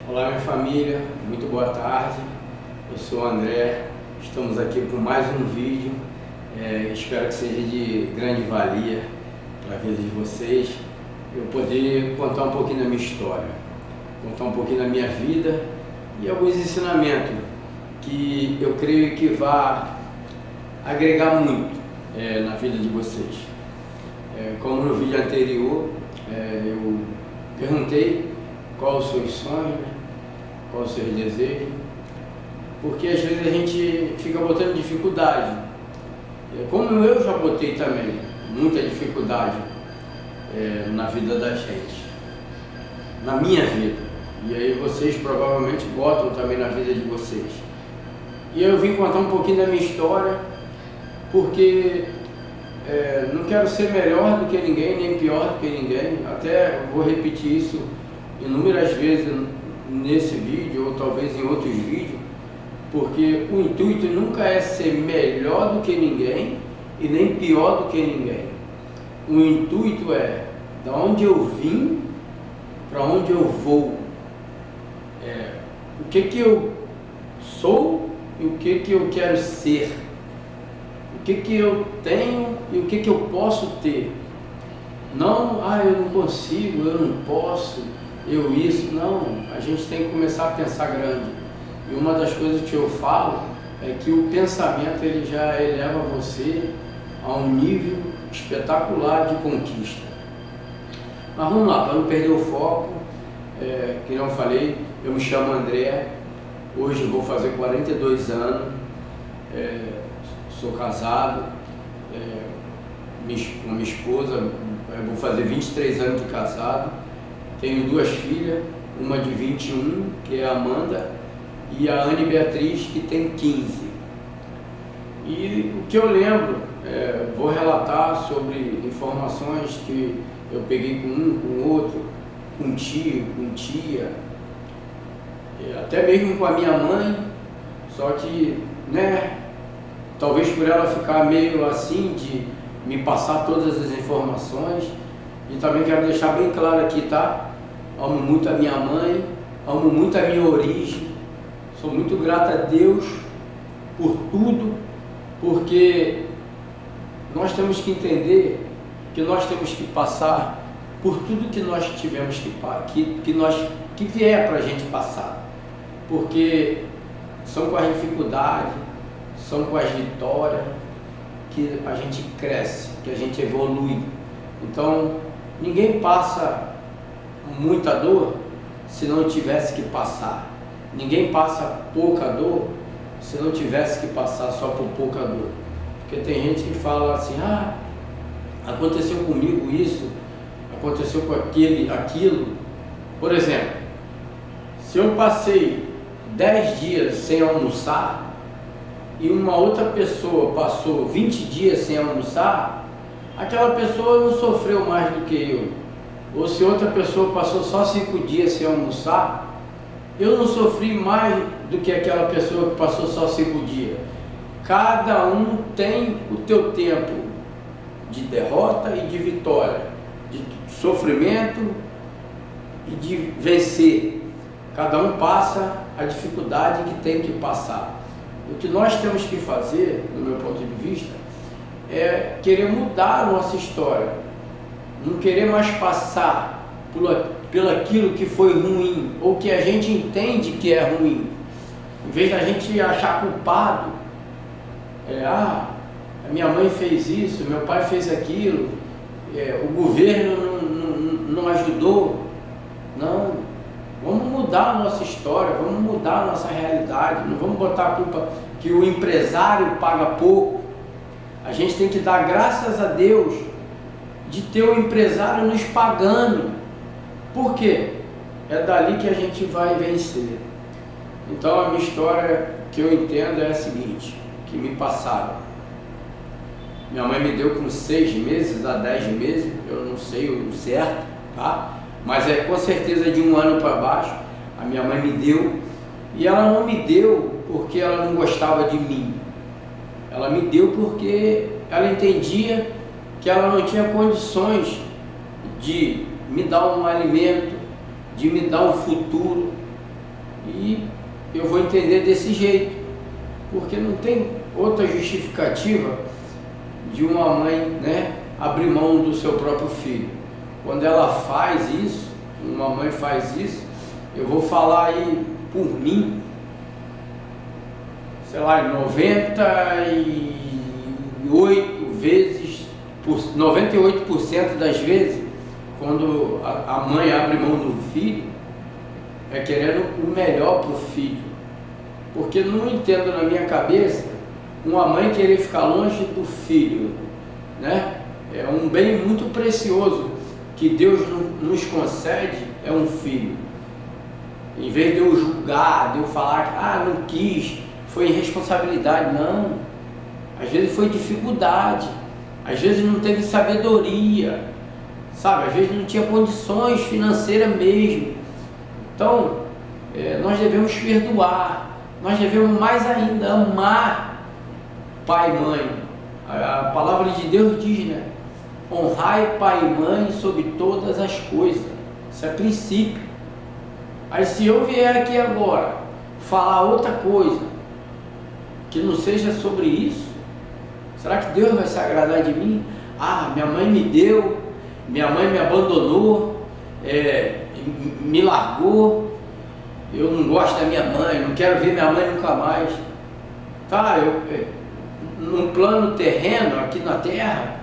Olá, minha família, muito boa tarde. Eu sou o André, estamos aqui com mais um vídeo. Espero que seja de grande valia para a vida de vocês. Eu poder contar um pouquinho da minha história, contar um pouquinho da minha vida e alguns ensinamentos que eu creio que vai agregar muito na vida de vocês. Como no vídeo anterior, eu perguntei qual os seus sonhos, qual os seus desejos, porque às vezes a gente fica botando dificuldade, como eu já botei também, muita dificuldade na vida da gente, na minha vida, e aí vocês provavelmente botam também na vida de vocês. E eu vim contar um pouquinho da minha história, porque não quero ser melhor do que ninguém, nem pior do que ninguém. Até vou repetir isso inúmeras vezes nesse vídeo, ou talvez em outros vídeos, porque o intuito nunca é ser melhor do que ninguém e nem pior do que ninguém. O intuito é da onde eu vim, para onde eu vou, o que eu sou e o que eu quero ser, o que eu tenho e o que eu posso ter. Não, eu não consigo, eu não posso, eu isso. Não, a gente tem que começar a pensar grande. E uma das coisas que eu falo é que o pensamento ele já eleva você a um nível espetacular de conquista. Mas vamos lá, para não perder o foco, que não falei, eu me chamo André, hoje vou fazer 42 anos, sou casado com minha esposa, vou fazer 23 anos de casado, tenho duas filhas, uma de 21, que é a Amanda, e a Anne Beatriz, que tem 15. E o que eu lembro, vou relatar sobre informações que eu peguei com um, com outro, com tio, com tia, até mesmo com a minha mãe, só que, talvez por ela ficar meio assim de me passar todas as informações. E também quero deixar bem claro aqui, tá? Amo muito a minha mãe, amo muito a minha origem, sou muito grato a Deus por tudo, porque nós temos que entender que nós temos que passar por tudo que nós tivemos que vier para a gente passar, porque são com as dificuldades, são com as vitórias que a gente cresce, que a gente evolui. Então, ninguém passa muita dor se não tivesse que passar. Ninguém passa pouca dor se não tivesse que passar só por pouca dor. Porque tem gente que fala assim, aconteceu comigo isso, aconteceu com aquilo. Por exemplo, se eu passei 10 dias sem almoçar, e uma outra pessoa passou 20 dias sem almoçar, aquela pessoa não sofreu mais do que eu. Ou se outra pessoa passou só 5 dias sem almoçar, eu não sofri mais do que aquela pessoa que passou só 5 dias. Cada um tem o teu tempo de derrota e de vitória, de sofrimento e de vencer. Cada um passa a dificuldade que tem que passar. O que nós temos que fazer, do meu ponto de vista, é querer mudar a nossa história, não querer mais passar pelo aquilo que foi ruim, ou que a gente entende que é ruim. Em vez da gente achar culpado, a minha mãe fez isso, meu pai fez aquilo, o governo não ajudou. Não. Vamos mudar a nossa história, vamos mudar a nossa realidade, não vamos botar a culpa que o empresário paga pouco. A gente tem que dar graças a Deus de ter o empresário nos pagando. Por quê? É dali que a gente vai vencer. Então a minha história, que eu entendo, é a seguinte, que me passaram. Minha mãe me deu com 6 meses a 10 meses, eu não sei o certo, tá? Mas com certeza de 1 ano para baixo, a minha mãe me deu, e ela não me deu porque ela não gostava de mim, ela me deu porque ela entendia que ela não tinha condições de me dar um alimento, de me dar um futuro, entender desse jeito, porque não tem outra justificativa de uma mãe, né, abrir mão do seu próprio filho. Quando ela faz isso, uma mãe faz isso, eu vou falar aí por mim, sei lá, 98% das vezes, quando a mãe abre mão do filho, é querendo o melhor para o filho. Porque não entendo na minha cabeça uma mãe querer ficar longe do filho, né? É um bem muito precioso que Deus nos concede, é um filho. Em vez de eu julgar, de eu falar, não quis, foi irresponsabilidade, não. Às vezes foi dificuldade, às vezes não teve sabedoria, sabe? Às vezes não tinha condições financeiras mesmo. Então, nós devemos perdoar, nós devemos mais ainda amar pai e mãe. A palavra de Deus diz, né? Honrai pai e mãe sobre todas as coisas. Isso é princípio. Aí se eu vier aqui agora falar outra coisa que não seja sobre isso, será que Deus vai se agradar de mim? Minha mãe me deu, minha mãe me abandonou, me largou, eu não gosto da minha mãe, não quero ver minha mãe nunca mais. Tá, num plano terreno, aqui na terra,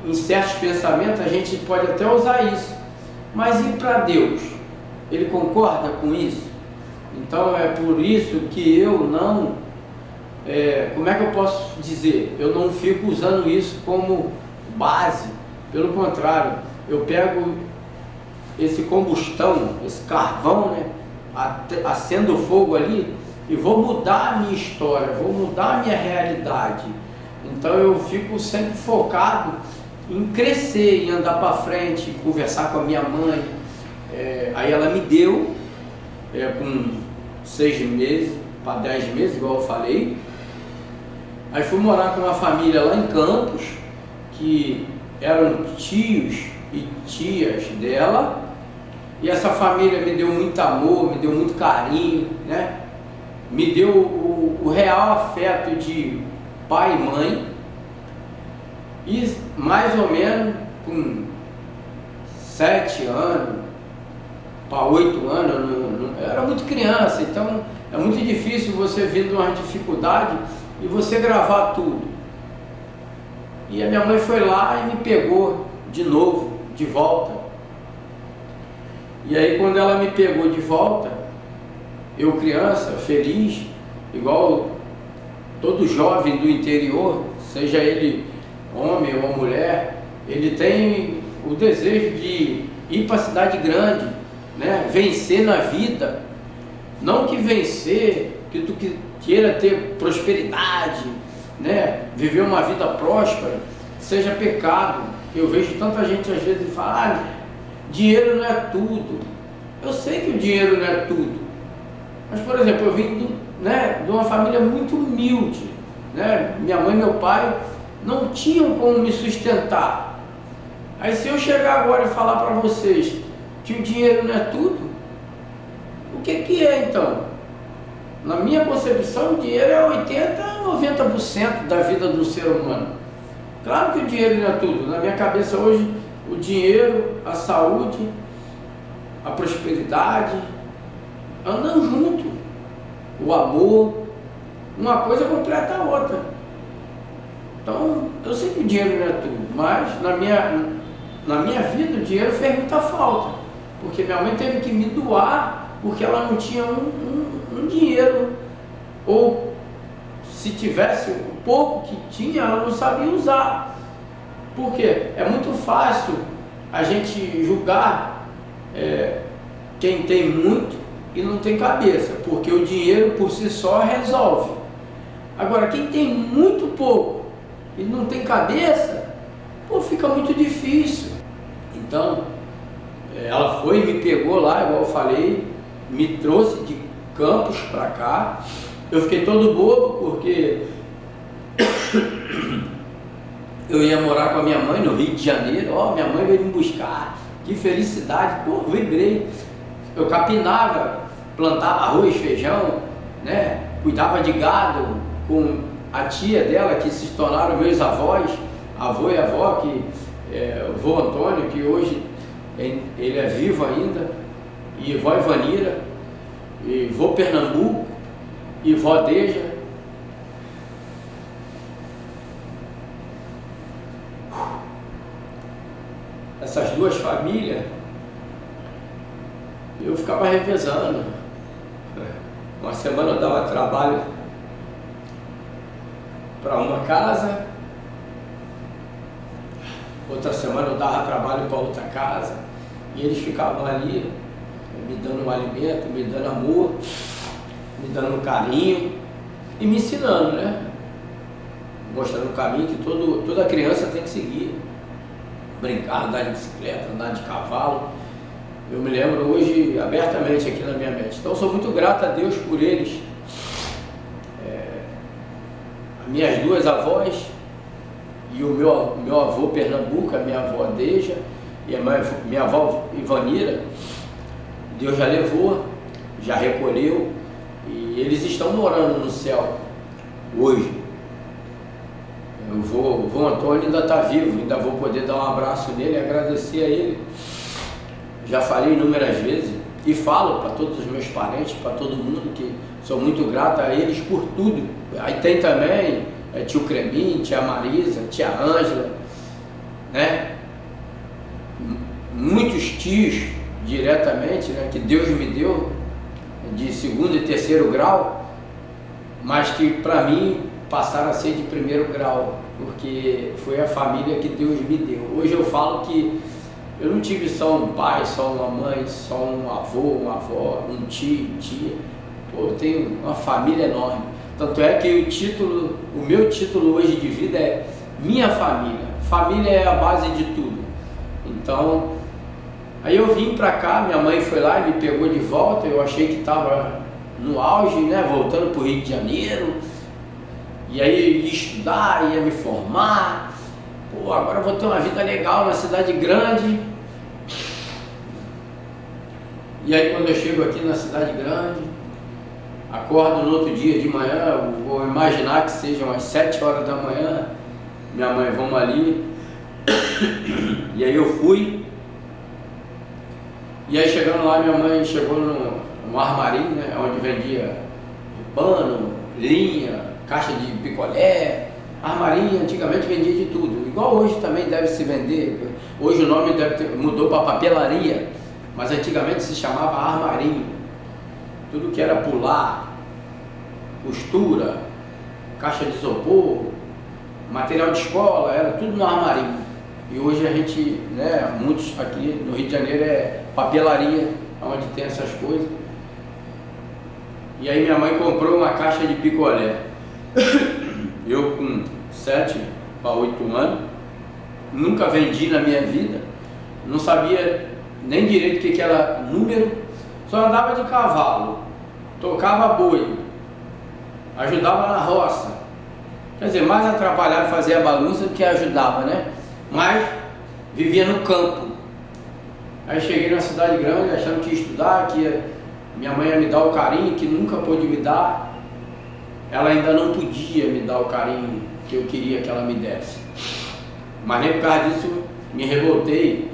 em certos pensamentos a gente pode até usar isso, mas e para Deus? Ele concorda com isso? Então é por isso que eu não, como é que eu posso dizer? Eu não fico usando isso como base, pelo contrário, eu pego esse combustão, esse carvão, né, acendo o fogo ali e vou mudar a minha história, vou mudar a minha realidade. Então eu fico sempre focado em crescer, em andar para frente, em conversar com a minha mãe. Aí ela me deu com 6 meses para 10 meses, igual eu falei. Aí fui morar com uma família lá em Campos, que eram tios e tias dela, e essa família me deu muito amor, me deu muito carinho, né? Me deu o real afeto de pai e mãe. E mais ou menos com 7 anos para 8 anos, eu era muito criança, então é muito difícil você vir de uma dificuldade e você gravar tudo. E a minha mãe foi lá e me pegou de novo, de volta. E aí quando ela me pegou de volta, eu criança, feliz, igual todo jovem do interior, seja ele homem ou mulher, ele tem o desejo de ir para a cidade grande, né? Vencer na vida. Não que vencer, que tu queira ter prosperidade, né? Viver uma vida próspera, seja pecado. Eu vejo tanta gente às vezes falar, dinheiro não é tudo. Eu sei que o dinheiro não é tudo, mas por exemplo, eu vim de uma família muito humilde, né? Minha mãe e meu pai não tinham como me sustentar. Aí se eu chegar agora e falar para vocês que o dinheiro não é tudo, o que é então? Na minha concepção, o dinheiro é 80% a 90% da vida do ser humano. Claro que o dinheiro não é tudo. Na minha cabeça hoje, o dinheiro, a saúde, a prosperidade andam junto. O amor, uma coisa completa a outra. Então, eu sei que o dinheiro não é tudo, mas na minha vida o dinheiro fez muita falta, porque minha mãe teve que me doar, porque ela não tinha um dinheiro, ou se tivesse o pouco que tinha, ela não sabia usar. Por quê? É muito fácil a gente julgar quem tem muito e não tem cabeça, porque o dinheiro por si só resolve. Agora, quem tem muito pouco e não tem cabeça, fica muito difícil. Então, ela foi e me pegou lá, igual eu falei, me trouxe de Campos para cá. Eu fiquei todo bobo, porque eu ia morar com a minha mãe no Rio de Janeiro. Minha mãe veio me buscar, que felicidade, vibrei. Eu capinava, plantava arroz, feijão, né? Cuidava de gado com a tia dela, que se tornaram meus avós, avô e avó, que o vô Antônio, que hoje ele é vivo ainda, e vó Ivanira, e vô Pernambuco, e vó Deja. Essas duas famílias, eu ficava revezando. Uma semana eu dava trabalho para uma casa, outra semana eu dava trabalho para outra casa, e eles ficavam ali me dando um alimento, me dando amor, me dando carinho e me ensinando, né? Mostrando o caminho que toda criança tem que seguir. Brincar, andar de bicicleta, andar de cavalo. Eu me lembro hoje abertamente aqui na minha mente. Então eu sou muito grato a Deus por eles. As minhas duas avós e o meu avô Pernambuco, a minha avó Deja e a minha avó Ivanira, Deus já levou, já recolheu, e eles estão morando no céu hoje. O vô Antônio ainda está vivo, ainda vou poder dar um abraço nele e agradecer a ele. Já falei inúmeras vezes e falo para todos os meus parentes, para todo mundo, que sou muito grato a eles por tudo. Aí tem também tio Creminho, tia Marisa, tia Ângela, né? Muitos tios diretamente, né, que Deus me deu, de segundo e terceiro grau, mas que para mim passaram a ser de primeiro grau, porque foi a família que Deus me deu. Hoje eu falo que eu não tive só um pai, só uma mãe, só um avô, uma avó, um tio, tia. Pô, eu tenho uma família enorme. Tanto é que o meu título hoje de vida é minha família. Família é a base de tudo. Então, aí eu vim pra cá, minha mãe foi lá e me pegou de volta. Eu achei que estava no auge, né, voltando pro Rio de Janeiro. E aí ia estudar, ia me formar. Pô, agora eu vou ter uma vida legal na cidade grande. E aí quando eu chego aqui na cidade grande, acordo no outro dia de manhã, vou imaginar que sejam umas 7 horas da manhã, minha mãe, vamos ali. E aí eu fui. E aí chegando lá, minha mãe chegou no armarinho, né, onde vendia pano, linha, caixa de picolé. Armarinho antigamente vendia de tudo, igual hoje também deve se vender. Hoje o nome mudou para papelaria, mas antigamente se chamava armarinho. Tudo que era pular, costura, caixa de isopor, material de escola, era tudo no armarinho. E hoje a gente, né, muitos aqui no Rio de Janeiro é papelaria, onde tem essas coisas. E aí minha mãe comprou uma caixa de picolé. Eu com 7 para 8 anos, nunca vendi na minha vida, não sabia nem direito o que era número, só andava de cavalo, tocava boi, ajudava na roça. Quer dizer, mais atrapalhava fazer a bagunça do que ajudava, né? Mas vivia no campo. Aí cheguei na cidade grande achando que ia estudar, que minha mãe ia me dar o carinho que nunca pôde me dar. Ela ainda não podia me dar o carinho que eu queria que ela me desse. Mas nem por causa disso me revoltei.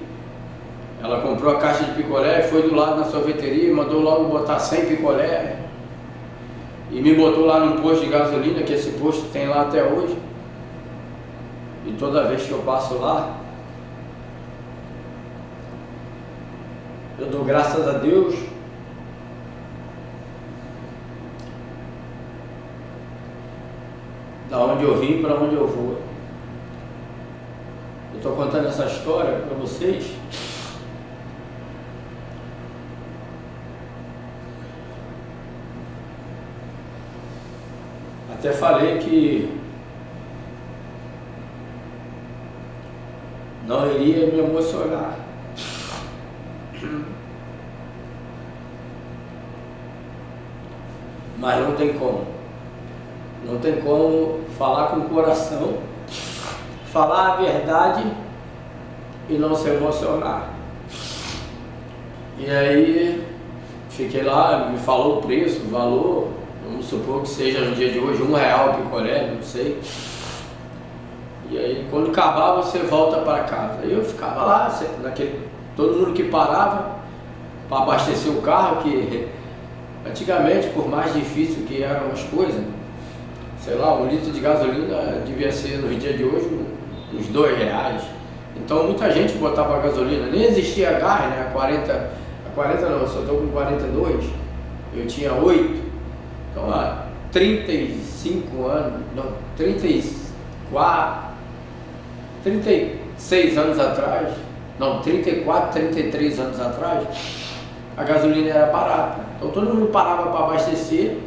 Ela comprou a caixa de picolé, foi do lado na sorveteria, mandou logo botar 100 picolé. E me botou lá num posto de gasolina, que esse posto tem lá até hoje. E toda vez que eu passo lá, eu dou graças a Deus da onde eu vim para onde eu vou. Eu estou contando essa história para vocês até falei que não iria me emocionar. Mas não tem como. Não tem como falar com o coração, falar a verdade e não se emocionar. E aí Fiquei lá, me falou o preço, o valor, vamos supor que seja no dia de hoje R$1 o picolé, não sei. E aí quando acabar você volta para casa. Aí eu ficava lá, todo mundo que parava para abastecer o carro, que antigamente, por mais difícil que eram as coisas, sei lá, 1 litro de gasolina devia ser no dia de hoje uns R$2. Então muita gente botava gasolina, nem existia gás, né? A 40 não, eu só estou com 42, eu tinha 8, então há 35 anos, não, 36 anos atrás, não, 34, 33 anos atrás, a gasolina era barata. Então todo mundo parava para abastecer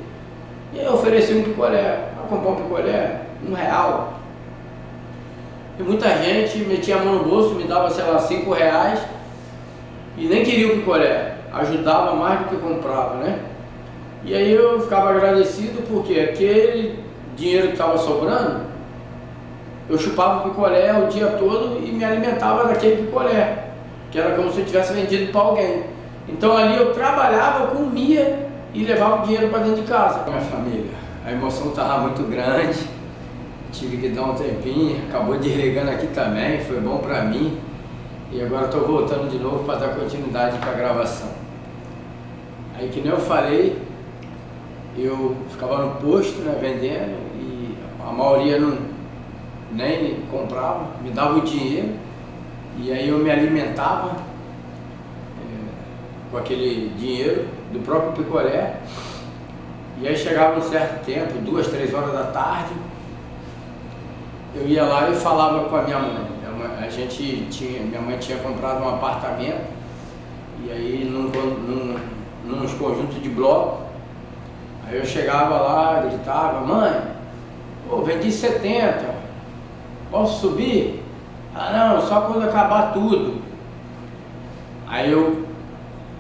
e eu oferecia um picolé. Para comprar um picolé, R$1. E muita gente metia a mão no bolso, me dava, sei lá, R$5 e nem queria o picolé, ajudava mais do que comprava, né? E aí eu ficava agradecido porque aquele dinheiro que estava sobrando, eu chupava o picolé o dia todo e me alimentava daquele picolé, que era como se eu tivesse vendido para alguém. Então ali eu trabalhava, comia e levava o dinheiro para dentro de casa. Minha família, a emoção estava muito grande, tive que dar um tempinho, acabou desligando aqui também, foi bom para mim. E agora estou voltando de novo para dar continuidade com a gravação. Aí que nem eu falei, eu ficava no posto, né, vendendo, e a maioria nem comprava, me dava o dinheiro, e aí eu me alimentava com aquele dinheiro do próprio picolé. E aí chegava um certo tempo, 2, 3 horas da tarde, eu ia lá e falava com a minha mãe. Minha mãe tinha comprado um apartamento, e aí nos conjuntos de bloco, aí eu chegava lá, gritava: mãe, pô, vendi 70, posso subir? Ah não, só quando acabar tudo. Aí eu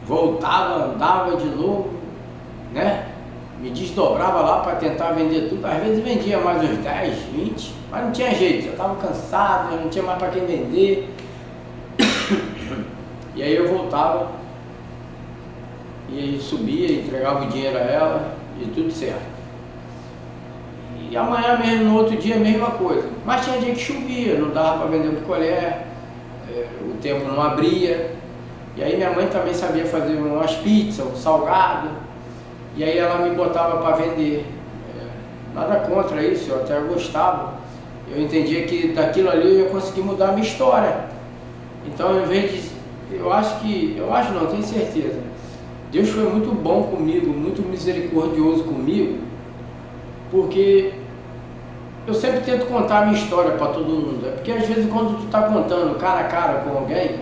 voltava, andava de novo, né? Me desdobrava lá para tentar vender tudo. Às vezes vendia mais uns 10, 20, mas não tinha jeito, eu estava cansado, eu não tinha mais para quem vender. E aí eu voltava, e aí subia, entregava o dinheiro a ela e tudo certo. E amanhã mesmo, no outro dia, a mesma coisa. Mas tinha dia que chovia, não dava para vender o picolé, o tempo não abria. E aí minha mãe também sabia fazer umas pizzas, um salgado, e aí ela me botava para vender. Nada contra isso, eu até gostava. Eu entendia que daquilo ali eu ia conseguir mudar a minha história. Então, em vez de... Eu acho não, tenho certeza. Deus foi muito bom comigo, muito misericordioso comigo, porque eu sempre tento contar a minha história para todo mundo. Porque às vezes quando tu está contando cara a cara com alguém,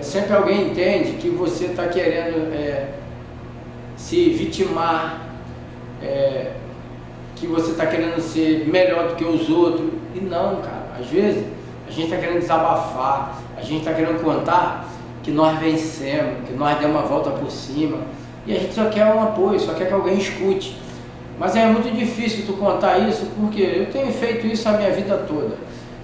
sempre alguém entende que você está querendo se vitimar, que você está querendo ser melhor do que os outros. E não, cara, às vezes a gente está querendo desabafar, a gente está querendo contar que nós vencemos, que nós demos uma volta por cima, e a gente só quer um apoio, só quer que alguém escute. Mas é muito difícil tu contar isso, porque eu tenho feito isso a minha vida toda.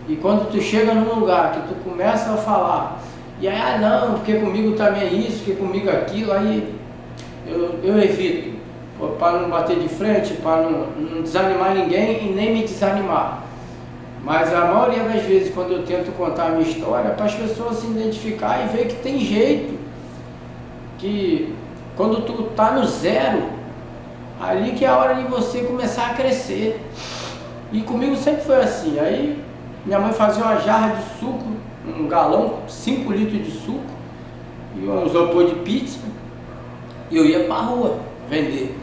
E quando tu chega num lugar que tu começa a falar, e aí, não, porque comigo também é isso, porque comigo é aquilo, aí eu evito, para não bater de frente, para não desanimar ninguém e nem me desanimar. Mas a maioria das vezes, quando eu tento contar a minha história, para as pessoas se identificar e ver que tem jeito, que quando tu tá no zero, ali que é a hora de você começar a crescer. E comigo sempre foi assim. Aí minha mãe fazia uma jarra de suco, um galão, 5 litros de suco, e um isopor de pizza, e eu ia para a rua vender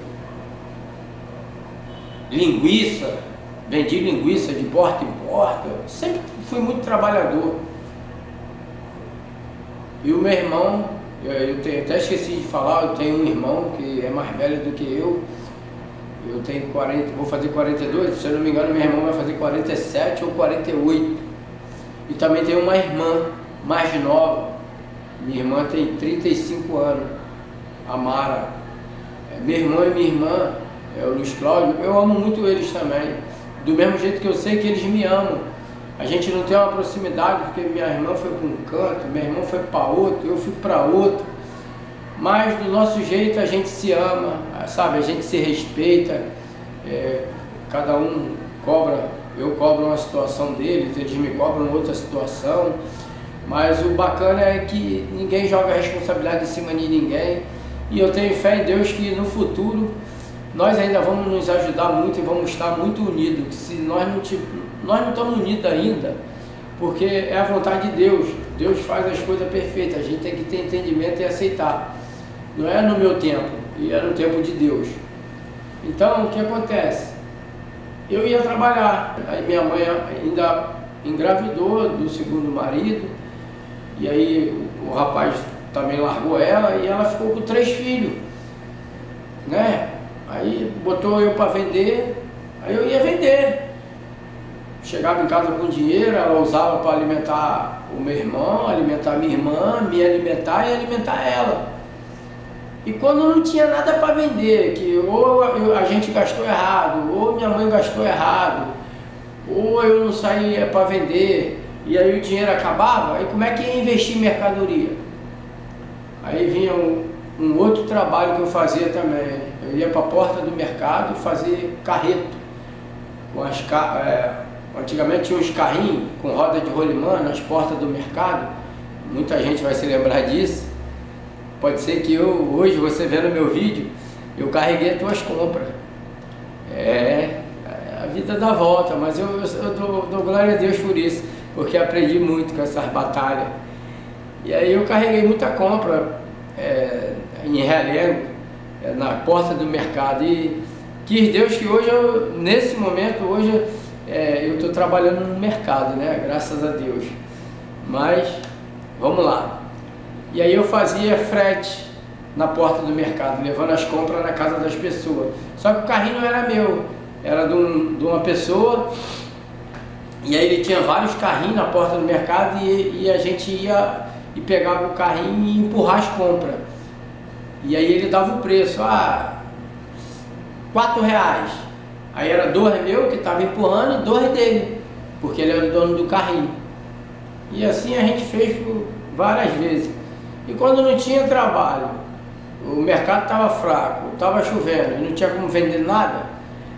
linguiça. Vendi linguiça de porta em porta, sempre fui muito trabalhador. E o meu irmão, até esqueci de falar, eu tenho um irmão que é mais velho do que eu tenho 40, vou fazer 42, se eu não me engano meu irmão vai fazer 47 ou 48. E também tenho uma irmã mais nova, minha irmã tem 35 anos, a Mara. Meu irmão e minha irmã, o Luiz Cláudio, eu amo muito eles também. Do mesmo jeito que eu sei que eles me amam. A gente não tem uma proximidade, porque minha irmã foi para um canto, meu irmão foi para outro, eu fui para outro. mas do nosso jeito a gente se ama, sabe? A gente se respeita, cada um cobra, eu cobro uma situação deles, eles me cobram outra situação, mas o bacana é que ninguém joga a responsabilidade em cima de ninguém, e eu tenho fé em Deus que no futuro nós ainda vamos nos ajudar muito e vamos estar muito unidos. Se nós não estamos unidos ainda, porque é a vontade de Deus. Deus faz as coisas perfeitas, a gente tem que ter entendimento e aceitar. Não é no meu tempo, e é no tempo de Deus. Então, o que acontece? Eu ia trabalhar, aí minha mãe ainda engravidou do segundo marido, e aí o rapaz também largou ela, e ela ficou com 3 filhos, né? Aí botou eu para vender, aí eu ia vender. Chegava em casa com dinheiro, ela usava para alimentar o meu irmão, alimentar minha irmã, me alimentar e alimentar ela. E quando não tinha nada para vender, que ou a gente gastou errado, ou minha mãe gastou errado, ou eu não saía para vender, e aí o dinheiro acabava, aí como é que ia investir em mercadoria? Aí vinha um outro trabalho que eu fazia também. Eu ia para a porta do mercado fazer carreto. Antigamente tinha uns carrinhos com roda de rolimã nas portas do mercado. Muita gente vai se lembrar disso. Pode ser que hoje, você vendo meu vídeo, eu carreguei as tuas compras. A vida dá volta, mas eu dou glória a Deus por isso, porque aprendi muito com essas batalhas. E aí eu carreguei muita compra em Realengo, na porta do mercado, e quis Deus que hoje, nesse momento, hoje eu estou trabalhando no mercado, né? Graças a Deus. Mas, vamos lá. E aí eu fazia frete na porta do mercado, levando as compras na casa das pessoas. Só que o carrinho não era meu, era de uma pessoa, e aí ele tinha vários carrinhos na porta do mercado, e a gente ia e pegava o carrinho e empurrar as compras. E aí ele dava o preço, R$4. Aí era 2 meu que estava empurrando e 2 dele, porque ele era o dono do carrinho. E assim a gente fez por várias vezes. E quando não tinha trabalho, o mercado estava fraco, estava chovendo e não tinha como vender nada,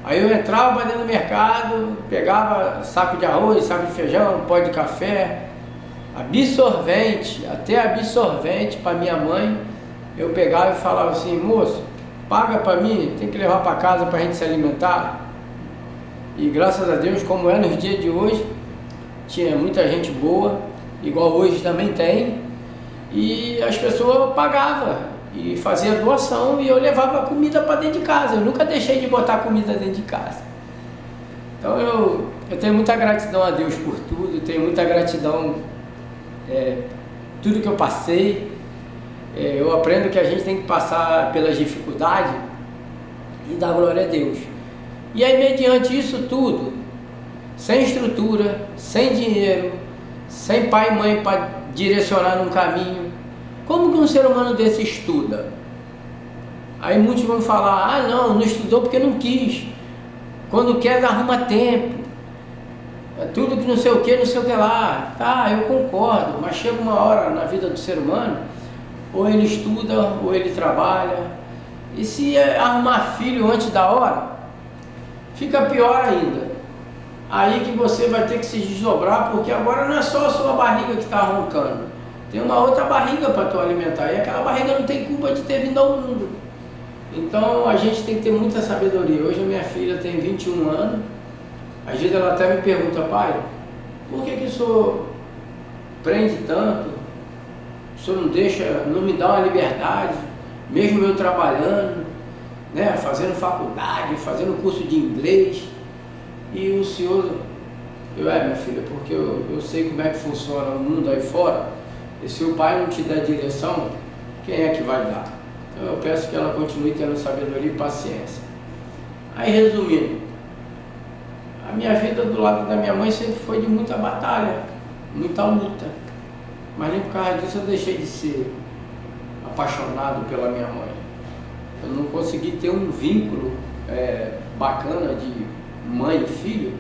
aí eu entrava para dentro do mercado, pegava saco de arroz, saco de feijão, pó de café, absorvente, até absorvente para minha mãe. Eu pegava e falava assim: moço, paga para mim, tem que levar para casa para a gente se alimentar. E graças a Deus, como é nos dias de hoje, tinha muita gente boa, igual hoje também tem, e as pessoas pagavam e faziam doação, e eu levava comida para dentro de casa. Eu nunca deixei de botar comida dentro de casa. Então eu tenho muita gratidão a Deus por tudo, tenho muita gratidão tudo que eu passei. Eu aprendo que a gente tem que passar pelas dificuldades e dar glória a Deus. E aí, mediante isso tudo, sem estrutura, sem dinheiro, sem pai e mãe para direcionar num caminho, como que um ser humano desse estuda? Aí muitos vão falar: não estudou porque não quis, quando quer arruma tempo, tudo que não sei o que lá. Tá, eu concordo, mas chega uma hora na vida do ser humano, ou ele estuda, ou ele trabalha, e se arrumar filho antes da hora, fica pior ainda. Aí que você vai ter que se desdobrar, porque agora não é só a sua barriga que está roncando, tem uma outra barriga para tu alimentar, e aquela barriga não tem culpa de ter vindo ao mundo. Então a gente tem que ter muita sabedoria. Hoje a minha filha tem 21 anos, às vezes ela até me pergunta: pai, por que o senhor prende tanto? O senhor não me dá uma liberdade, mesmo eu trabalhando, né, fazendo faculdade, fazendo curso de inglês, e o senhor... minha filha, porque eu sei como é que funciona o mundo aí fora, e se o pai não te der direção, quem é que vai dar? Então eu peço que ela continue tendo sabedoria e paciência. Aí, resumindo, a minha vida do lado da minha mãe sempre foi de muita batalha, muita luta, mas nem por causa disso eu deixei de ser apaixonado pela minha mãe. Eu não consegui ter um vínculo bacana de mãe e filho,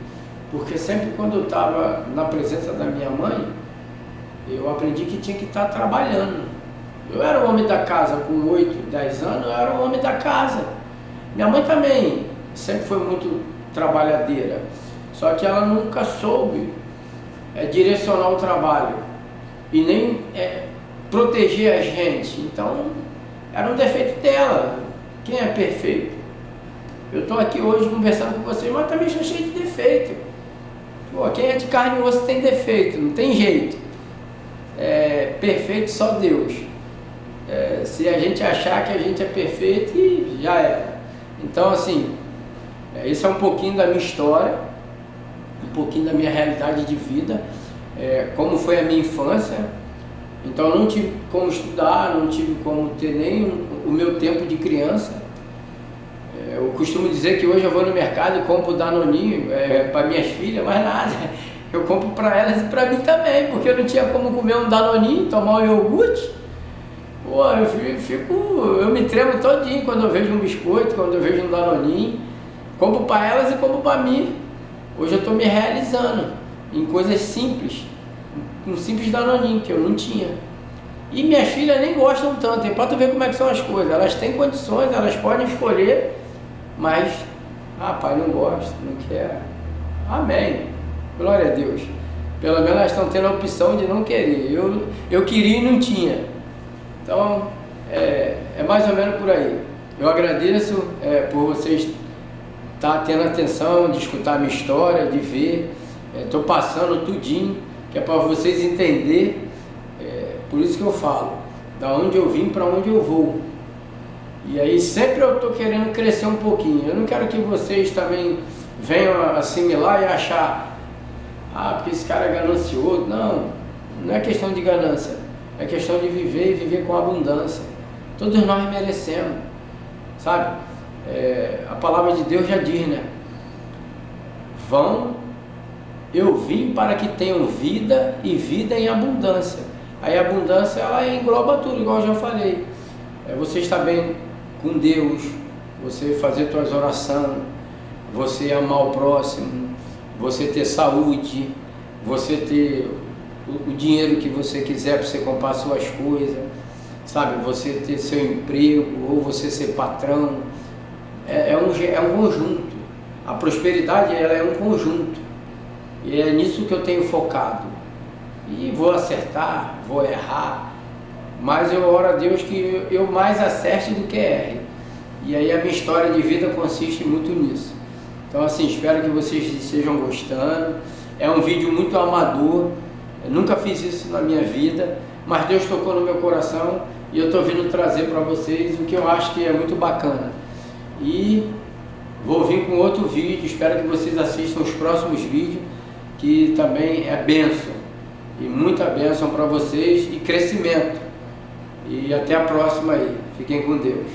porque sempre quando eu estava na presença da minha mãe, eu aprendi que tinha que estar trabalhando. Eu era o homem da casa com 8, 10 anos, eu era o homem da casa. Minha mãe também sempre foi muito trabalhadeira, só que ela nunca soube direcionar o trabalho e nem proteger a gente. Então, era um defeito dela. Quem é perfeito? Eu estou aqui hoje conversando com vocês, mas também estou cheio de defeito. Pô, quem é de carne e osso tem defeito, não tem jeito. Perfeito só Deus. Se a gente achar que a gente é perfeito, já era. Então, assim, isso é um pouquinho da minha história, um pouquinho da minha realidade de vida, como foi a minha infância. Então, eu não tive como estudar, não tive como ter nem o meu tempo de criança. Eu costumo dizer que hoje eu vou no mercado e compro Danoninho para minhas filhas, mas nada. Eu compro para elas e para mim também, porque eu não tinha como comer um Danoninho, tomar um iogurte. Pô, eu me tremo todinho quando eu vejo um biscoito, quando eu vejo um Danoninho. Compro para elas e compro para mim. Hoje eu estou me realizando em coisas simples, um simples Danoninho que eu não tinha. E minhas filhas nem gostam tanto, é para tu ver como é que são as coisas. Elas têm condições, elas podem escolher, mas, pai, não gosta, não quer. Amém. Glória a Deus. Pelo menos elas estão tendo a opção de não querer. Eu queria e não tinha. Então, é mais ou menos por aí. Eu agradeço por vocês estar tendo atenção, de escutar a minha história, de ver. Estou passando tudinho, que é para vocês entenderem. Por isso que eu falo, da onde eu vim para onde eu vou. E aí sempre eu estou querendo crescer um pouquinho. Eu não quero que vocês também venham assimilar e achar, porque esse cara é ganancioso. Não, não é questão de ganância. É questão de viver e viver com abundância. Todos nós merecemos, sabe? A palavra de Deus já diz, né? Eu vim para que tenham vida e vida em abundância. Aí a abundância, ela engloba tudo, igual eu já falei. Você estar bem com Deus, você fazer suas orações, você amar o próximo, você ter saúde, você ter o dinheiro que você quiser para você comprar suas coisas, sabe? Você ter seu emprego, ou você ser patrão. É um conjunto. A prosperidade, ela é um conjunto. E é nisso que eu tenho focado. E vou acertar, vou errar, mas eu oro a Deus que eu mais acerte do que erre. E aí a minha história de vida consiste muito nisso. Então, assim, espero que vocês estejam gostando. É um vídeo muito amador, eu nunca fiz isso na minha vida, mas Deus tocou no meu coração e eu estou vindo trazer para vocês o que eu acho que é muito bacana. E vou vir com outro vídeo, espero que vocês assistam os próximos vídeos, que também é bênção. E muita bênção para vocês e crescimento. E até a próxima aí. Fiquem com Deus.